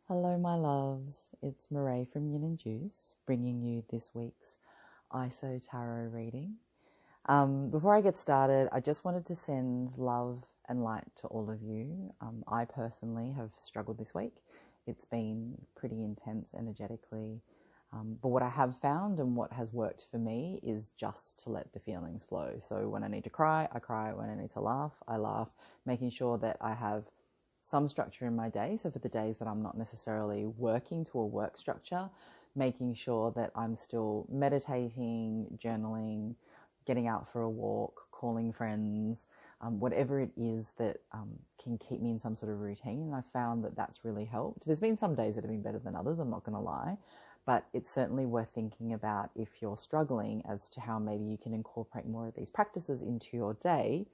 Hello, my loves. It's Mireille from Yin and Juice, bringing you this week's ISO Tarot reading. Before I get started, I just wanted to send love and light to all of you. I personally have struggled this week. It's been pretty intense energetically. But what I have found and what has worked for me is just to let the feelings flow. So when I need to cry, I cry. When I need to laugh, I laugh, making sure that I have some structure in my day. So for the days that I'm not necessarily working to a work structure, making sure that I'm still meditating, journaling, getting out for a walk, calling friends, whatever it is that can keep me in some sort of routine. And I found that that's really helped. There's been some days that have been better than others, I'm not going to lie, but it's certainly worth thinking about if you're struggling as to how maybe you can incorporate more of these practices into your day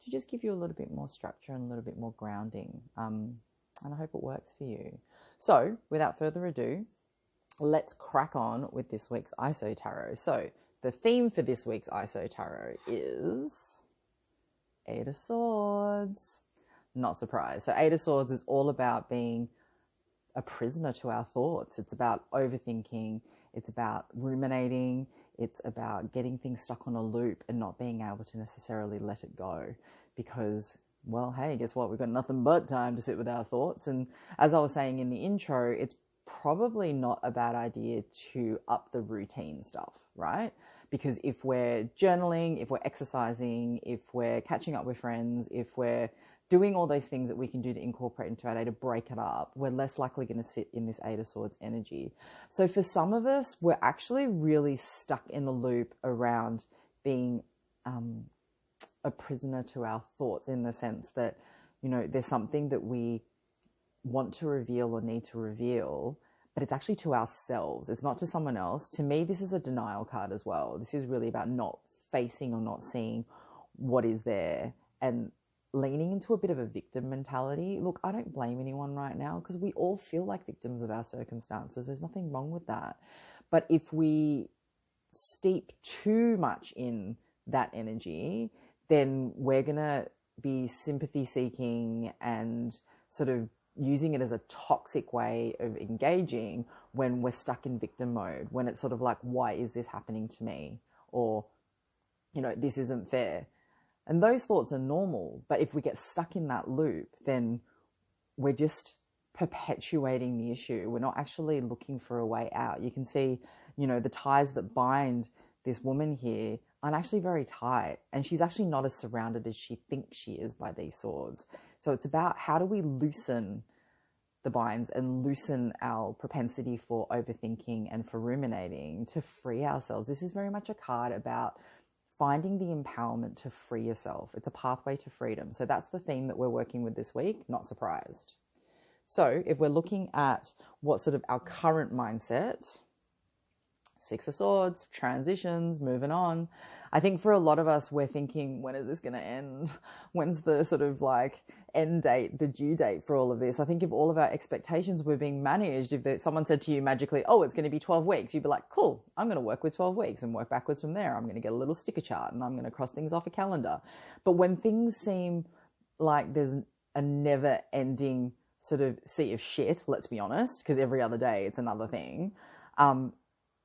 to just give you a little bit more structure and a little bit more grounding. And I hope it works for you. So without further ado, let's crack on with this week's ISO Tarot. So the theme for this week's ISO Tarot is Eight of Swords. Not surprised. So Eight of Swords is all about being a prisoner to our thoughts. It's about overthinking. It's about ruminating. It's about getting things stuck on a loop and not being able to necessarily let it go because, well, hey, guess what? We've got nothing but time to sit with our thoughts. And as I was saying in the intro, it's probably not a bad idea to up the routine stuff, right? Because if we're journaling, if we're exercising, if we're catching up with friends, if we're doing all those things that we can do to incorporate into our day to break it up, we're less likely going to sit in this Eight of Swords energy. So for some of us, we're actually really stuck in the loop around being a prisoner to our thoughts, in the sense that, you know, there's something that we want to reveal or need to reveal, but it's actually to ourselves. It's not to someone else. To me, this is a denial card as well. This is really about not facing or not seeing what is there and leaning into a bit of a victim mentality. Look, I don't blame anyone right now because we all feel like victims of our circumstances. There's nothing wrong with that. But if we steep too much in that energy, then we're going to be sympathy seeking and sort of using it as a toxic way of engaging when we're stuck in victim mode, when it's sort of like, why is this happening to me? Or, you know, this isn't fair. And those thoughts are normal. But if we get stuck in that loop, then we're just perpetuating the issue. We're not actually looking for a way out. You can see, you know, the ties that bind this woman here aren't actually very tight. And she's actually not as surrounded as she thinks she is by these swords. So it's about how do we loosen the binds and loosen our propensity for overthinking and for ruminating to free ourselves. This is very much a card about finding the empowerment to free yourself. It's a pathway to freedom. So that's the theme that we're working with this week. Not surprised. So if we're looking at what sort of our current mindset, Six of Swords, transitions, moving on. I think for a lot of us, we're thinking, when is this going to end? When's the sort of like end date, the due date for all of this? I think if all of our expectations were being managed, if someone said to you magically, oh, it's going to be 12 weeks, you'd be like, cool, I'm going to work with 12 weeks and work backwards from there. I'm going to get a little sticker chart and I'm going to cross things off a calendar. But when things seem like there's a never ending sort of sea of shit, let's be honest, because every other day it's another thing,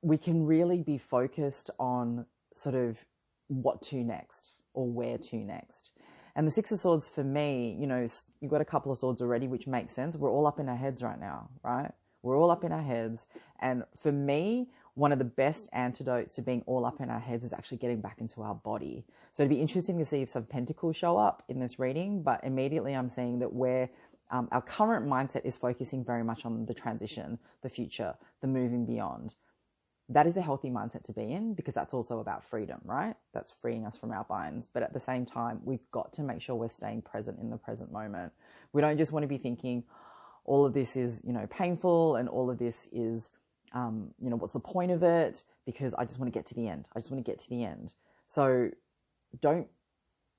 we can really be focused on sort of what to next or where to next. And the Six of Swords for me, you know, you've got a couple of swords already, which makes sense. We're all up in our heads right now, right? We're all up in our heads. And for me, one of the best antidotes to being all up in our heads is actually getting back into our body. So it'd be interesting to see if some pentacles show up in this reading, but immediately I'm seeing that our current mindset is focusing very much on the transition, the future, the moving beyond. That is a healthy mindset to be in because that's also about freedom, right? That's freeing us from our binds. But at the same time, we've got to make sure we're staying present in the present moment. We don't just want to be thinking all of this is, you know, painful and all of this is, you know, what's the point of it? Because I just want to get to the end. I just want to get to the end. So don't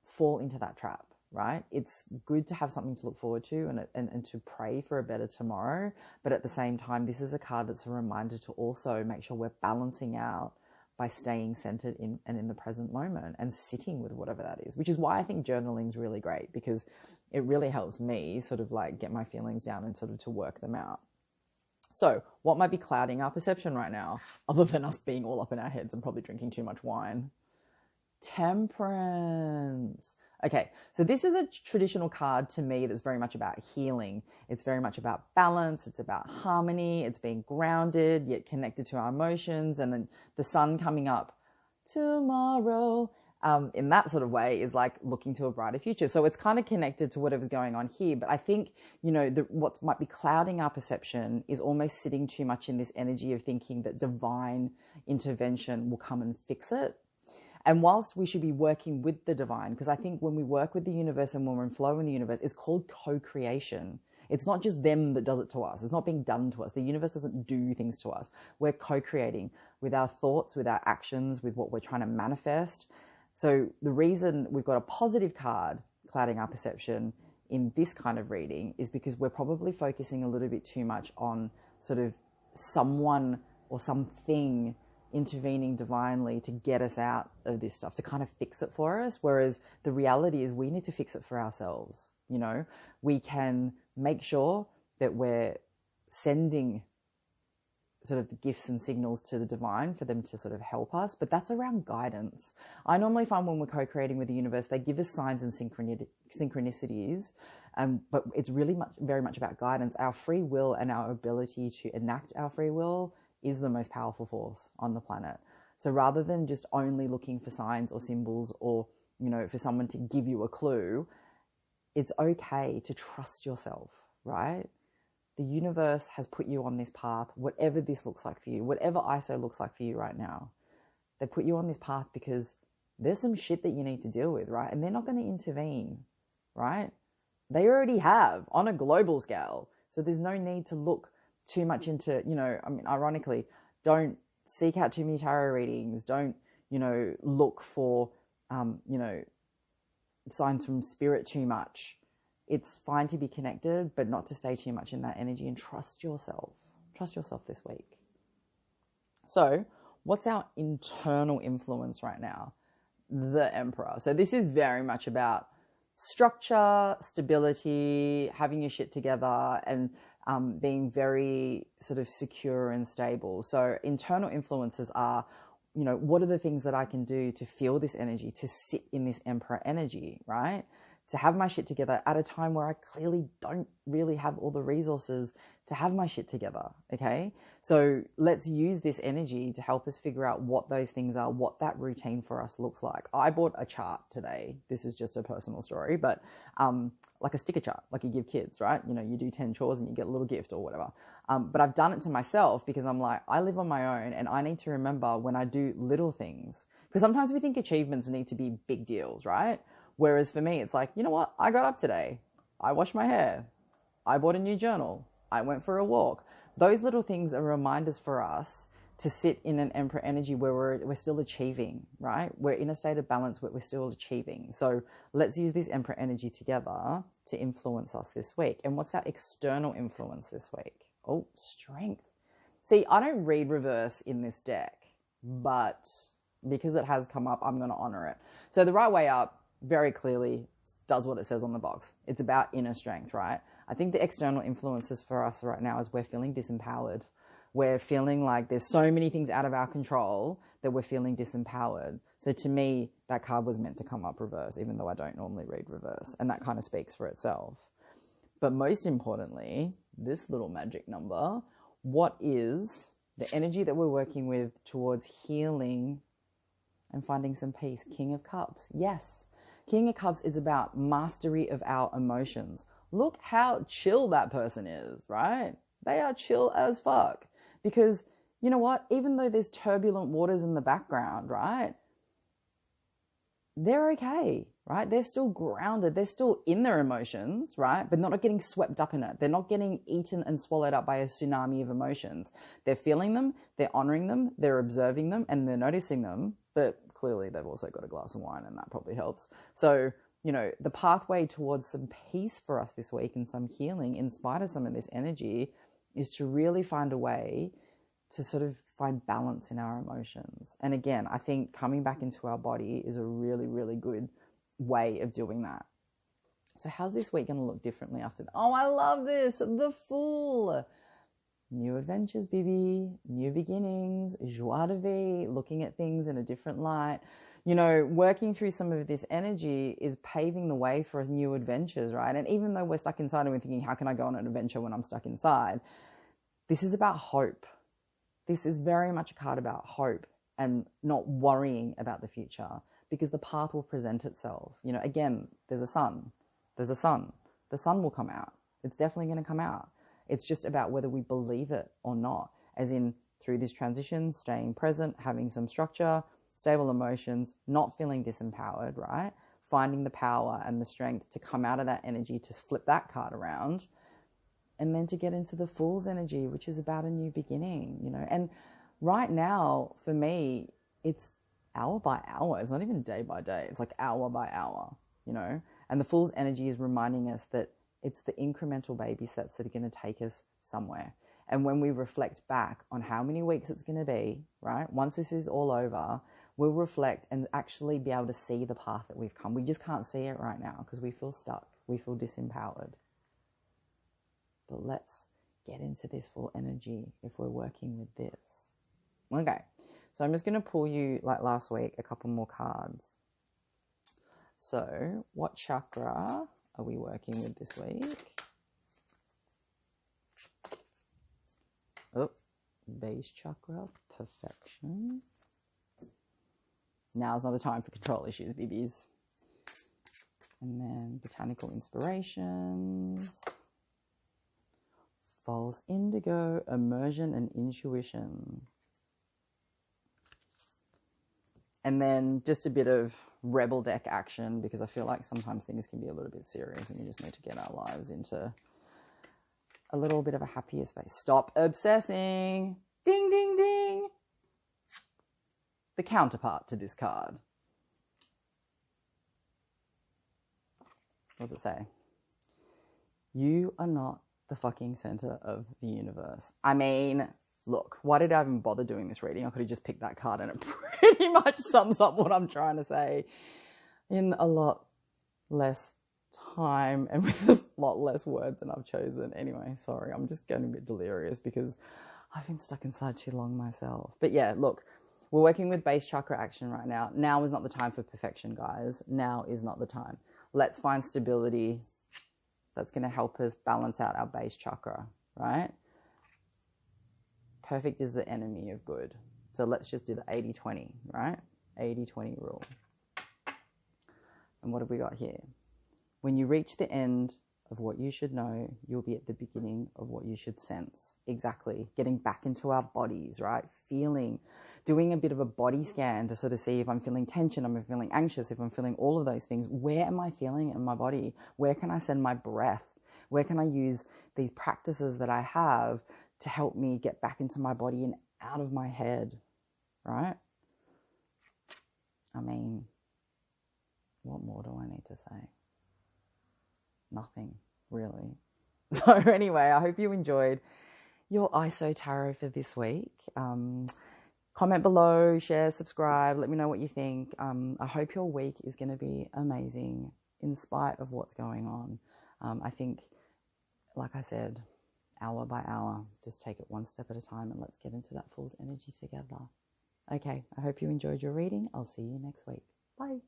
fall into that trap. Right? It's good to have something to look forward to and to pray for a better tomorrow. But at the same time, this is a card that's a reminder to also make sure we're balancing out by staying centered in the present moment and sitting with whatever that is, which is why I think journaling is really great because it really helps me sort of like get my feelings down and sort of to work them out. So what might be clouding our perception right now, other than us being all up in our heads and probably drinking too much wine? Temperance. Okay, so this is a traditional card to me that's very much about healing. It's very much about balance. It's about harmony. It's being grounded, yet connected to our emotions. And then the sun coming up tomorrow, in that sort of way, is like looking to a brighter future. So it's kind of connected to whatever's going on here. But I think, what might be clouding our perception is almost sitting too much in this energy of thinking that divine intervention will come and fix it. And whilst we should be working with the divine, because I think when we work with the universe and when we're in flow in the universe, it's called co-creation. It's not just them that does it to us. It's not being done to us. The universe doesn't do things to us. We're co-creating with our thoughts, with our actions, with what we're trying to manifest. So the reason we've got a positive card clouding our perception in this kind of reading is because we're probably focusing a little bit too much on sort of someone or something intervening divinely to get us out of this stuff, to kind of fix it for us. Whereas the reality is we need to fix it for ourselves. We can make sure that we're sending sort of the gifts and signals to the divine for them to sort of help us, but that's around guidance. I normally find when we're co-creating with the universe, they give us signs and synchronicities, but it's really very much about guidance. Our free will and our ability to enact our free will is the most powerful force on the planet. So rather than just only looking for signs or symbols or, for someone to give you a clue, it's okay to trust yourself, right? The universe has put you on this path, whatever this looks like for you, whatever ISO looks like for you right now. They put you on this path because there's some shit that you need to deal with, right? And they're not going to intervene, right? They already have on a global scale. So there's no need to look too much into, ironically, don't seek out too many tarot readings. Don't, look for, signs from spirit too much. It's fine to be connected, but not to stay too much in that energy, and trust yourself. Trust yourself this week. So what's our internal influence right now? The Emperor. So this is very much about structure, stability, having your shit together, and being very sort of secure and stable. So internal influences are, what are the things that I can do to feel this energy, to sit in this Emperor energy, right? To have my shit together at a time where I clearly don't really have all the resources to have my shit together, okay? So let's use this energy to help us figure out what those things are, what that routine for us looks like. I bought a chart today. This is just a personal story, but like a sticker chart, like you give kids, right? You do 10 chores and you get a little gift or whatever. But I've done it to myself because I'm like, I live on my own and I need to remember when I do little things, because sometimes we think achievements need to be big deals, right? Whereas for me, it's like, you know what? I got up today. I washed my hair. I bought a new journal. I went for a walk. Those little things are reminders for us to sit in an Emperor energy where we're still achieving, right? We're in a state of balance where we're still achieving. So let's use this Emperor energy together to influence us this week. And what's our external influence this week? Oh, strength. See, I don't read reverse in this deck, but because it has come up, I'm going to honor it. So the right way up very clearly does what it says on the box. It's about inner strength, right? I think the external influences for us right now is we're feeling disempowered. We're feeling like there's so many things out of our control that we're feeling disempowered. So to me, that card was meant to come up reverse, even though I don't normally read reverse. And that kind of speaks for itself. But most importantly, this little magic number, what is the energy that we're working with towards healing and finding some peace? King of Cups. Yes. King of Cups is about mastery of our emotions. Look how chill that person is, right? They are chill as fuck. Because you know what? Even though there's turbulent waters in the background, right? They're okay, right? They're still grounded. They're still in their emotions, right? But not getting swept up in it. They're not getting eaten and swallowed up by a tsunami of emotions. They're feeling them, they're honoring them, they're observing them, and they're noticing them. But clearly they've also got a glass of wine, and that probably helps. So, the pathway towards some peace for us this week and some healing in spite of some of this energy is to really find a way to sort of find balance in our emotions. And again, I think coming back into our body is a really, really good way of doing that. So how's this week going to look differently after that? Oh, I love this. The Fool. New adventures, baby, new beginnings, joie de vivre, looking at things in a different light. You know, working through some of this energy is paving the way for new adventures, right? And even though we're stuck inside and we're thinking, how can I go on an adventure when I'm stuck inside? This is about hope. This is very much a card about hope and not worrying about the future, because the path will present itself. You know, again, there's a sun. There's a sun. The sun will come out. It's definitely going to come out. It's just about whether we believe it or not, as in through this transition, staying present, having some structure, stable emotions, not feeling disempowered, right? Finding the power and the strength to come out of that energy, to flip that card around, and then to get into the Fool's energy, which is about a new beginning, you know. And right now, for me, it's hour by hour. It's not even day by day. It's like hour by hour, you know. And the Fool's energy is reminding us that it's the incremental baby steps that are going to take us somewhere. And when we reflect back on how many weeks it's going to be, right, once this is all over, we'll reflect and actually be able to see the path that we've come. We just can't see it right now because we feel stuck. We feel disempowered. But let's get into this full energy if we're working with this. Okay, so I'm just going to pull you, like last week, a couple more cards. So what chakra are we working with this week? Oh, base chakra, perfection. Now's not the time for control issues, BBs. And then botanical inspirations. False indigo, immersion and intuition. And then just a bit of rebel deck action, because I feel like sometimes things can be a little bit serious and we just need to get our lives into a little bit of a happier space. Stop obsessing. Ding, ding, ding. The counterpart to this card. What does it say? You are not the fucking center of the universe. I mean, look, why did I even bother doing this reading? I could have just picked that card and it pretty much sums up what I'm trying to say in a lot less time and with a lot less words than I've chosen. Anyway, sorry, I'm just getting a bit delirious because I've been stuck inside too long myself. But yeah, look, we're working with base chakra action right now. Now is not the time for perfection, guys. Now is not the time. Let's find stability that's going to help us balance out our base chakra, right? Perfect is the enemy of good. So let's just do the 80-20, right? 80-20 rule. And what have we got here? When you reach the end of what you should know, you'll be at the beginning of what you should sense. Exactly. Getting back into our bodies, right? Feeling, doing a bit of a body scan to sort of see if I'm feeling tension, if I'm feeling anxious, if I'm feeling all of those things. Where am I feeling it in my body? Where can I send my breath? Where can I use these practices that I have to help me get back into my body and out of my head, right? I mean, what more do I need to say? Nothing, really. So anyway, I hope you enjoyed your ISO Tarot for this week. Comment below, share, subscribe, let me know what you think. I hope your week is going to be amazing in spite of what's going on. I think, like I said, hour by hour, just take it one step at a time and let's get into that Fool's energy together. Okay, I hope you enjoyed your reading. I'll see you next week. Bye.